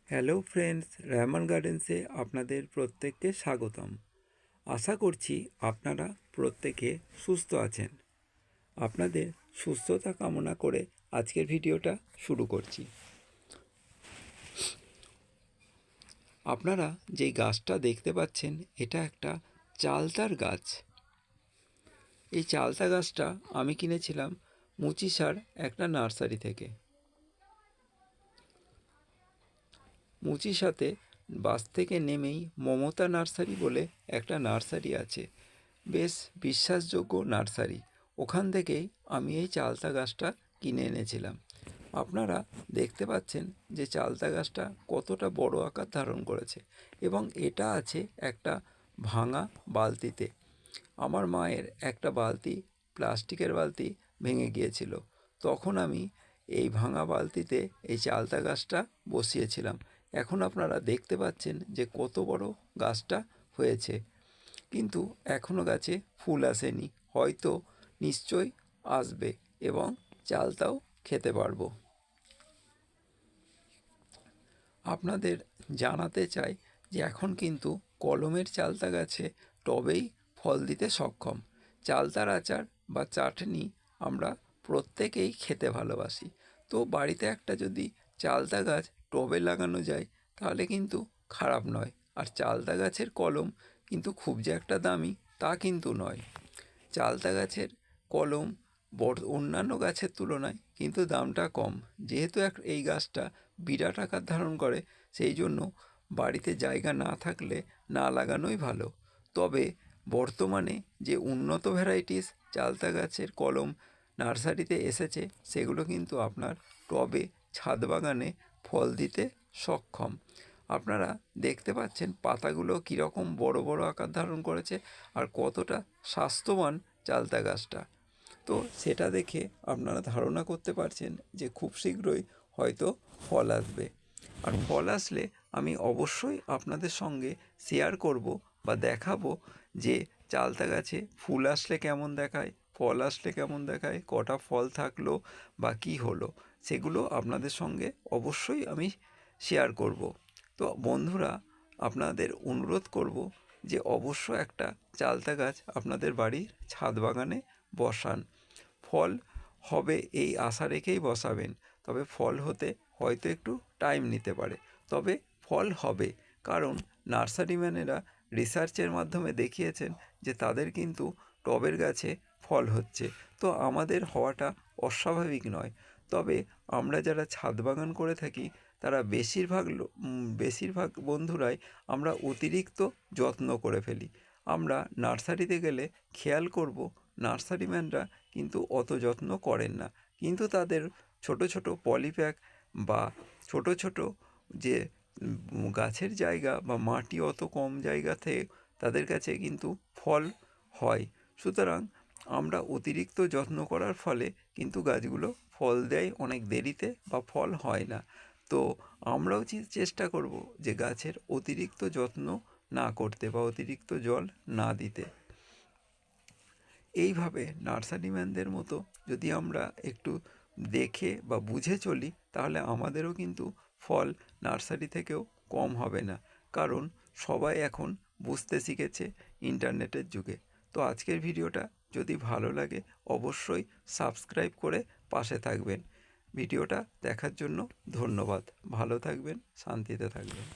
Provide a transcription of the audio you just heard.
Hello friends, Rahman গার্ডেন্সে আপনাদের প্রত্যেককে স্বাগতম। আশা করছি আপনারা প্রত্যেকে সুস্থ আছেন। আপনাদের সুস্থতা কামনা করে আজকের ভিডিওটা শুরু করছি। আপনারা যেই গাছটা দেখতে পাচ্ছেন এটা একটা চালতার গাছ। এই চালতা গাছটা আমি কিনেছিলাম মুচিসার একটা নার্সারি থেকে। মুচিসাতে বাস থেকে নেমেই মমতা নার্সারি বলে একটা নার্সারি আছে, বেশ বিশ্বাসযোগ্য নার্সারি। ওখান থেকেই আমি এই চালতা গাছটা কিনে এনেছিলাম। আপনারা দেখতে পাচ্ছেন যে চালতা গাছটা কতটা বড় আকার ধারণ করেছে এবং এটা আছে একটা ভাঙা বালতিতে। আমার মায়ের একটা বালতি, প্লাস্টিকের বালতি ভেঙে গিয়েছিল, তখন আমি এই ভাঙা বালতিতে এই চালতা গাছটা বসিয়েছিলাম। এখন আপনারা দেখতে পাচ্ছেন যে কত বড় গাছটা হয়েছে, কিন্তু এখনও গাছে ফুল আসেনি, হয়তো নিশ্চয়ই আসবে এবং চালতাও খেতে পারবো। আপনাদের জানাতে চাই যে এখন কিন্তু কলমের চালতা গাছে টবেই ফল দিতে সক্ষম। চালতার আচার বা চাটনি আমরা প্রত্যেকেই খেতে ভালোবাসি। তো বাড়িতে একটা যদি চালতা গাছ টবে লাগানো যায় তাহলে কিন্তু খারাপ নয়। আর চালতা গাছের কলম কিন্তু খুব যে একটা দামি তা কিন্তু নয়। চালতা গাছের কলম অন্যান্য গাছের তুলনায় কিন্তু দামটা কম। যেহেতু এই গাছটা বিরাট আকার ধারণ করে, সেই জন্য বাড়িতে জায়গা না থাকলে না লাগানোই ভালো। তবে বর্তমানে যে উন্নত ভ্যারাইটিস চালতা গাছের কলম নার্সারিতে এসেছে সেগুলো কিন্তু আপনার টবে, ছাদ বাগানে ফল দিতে সক্ষম। আপনারা দেখতে পাচ্ছেন পাতাগুলো কীরকম বড় বড় আকার ধারণ করেছে আর কতটা স্বাস্থ্যবান চালতা গাছটা। তো সেটা দেখে আপনারা ধারণা করতে পারছেন যে খুব শীঘ্রই হয়তো ফল আসবে। আর ফল আসলে আমি অবশ্যই আপনাদের সঙ্গে শেয়ার করব বা দেখাবো যে চালতা গাছে ফুল আসলে কেমন দেখায়, ফল আসলে কেমন দেখায়, কটা ফল থাকলো বা কী হলো, সেগুলো আপনাদের সঙ্গে অবশ্যই আমি শেয়ার করব। তো বন্ধুরা, আপনাদের অনুরোধ করব যে অবশ্য একটা চালতা গাছ আপনাদের বাড়ির ছাদ বাগানে বসান। ফল হবে এই আশা রেখেই বসাবেন, তবে ফল হতে হয়তো একটু টাইম নিতে পারে, তবে ফল হবে। কারণ নার্সারিম্যানেরা রিসার্চের মাধ্যমে দেখিয়েছেন যে তাদের কিন্তু টবের গাছে ফল হচ্ছে। তো আমাদের হওয়াটা অস্বাভাবিক নয়। তবে আমরা যারা ছাদ বাগান করে থাকি তারা বেশিরভাগ বন্ধুরাই আমরা অতিরিক্ত যত্ন করে ফেলি। আমরা নার্সারিতে গেলে খেয়াল করব নার্সারিম্যানরা কিন্তু অত যত্ন করেন না, কিন্তু তাদের ছোট ছোট পলিপ্যাক বা ছোট ছোট যে গাছের জায়গা বা মাটি অত কম জায়গাতে তাদের কাছে কিন্তু ফল হয়। সুতরাং আমরা অতিরিক্ত যত্ন করার ফলে কিন্তু গাছগুলো ফল দেয় অনেক দেরিতে বা ফল হয় না। তো আমরাও চেষ্টা করব যে গাছের অতিরিক্ত যত্ন না করতে বা অতিরিক্ত জল না দিতে। এইভাবে নার্সারিম্যানদের মতো যদি আমরা একটু দেখে বা বুঝে চলি তাহলে আমাদেরও কিন্তু ফল নার্সারি থেকেও কম হবে না। কারণ সবাই এখন বুঝতে শিখেছে ইন্টারনেটের যুগে। তো আজকের ভিডিওটা যদি ভালো লাগে অবশ্যই সাবস্ক্রাইব করে পাশে থাকবেন। ভিডিওটা দেখার জন্য ধন্যবাদ। ভালো থাকবেন, শান্তিতে থাকবেন।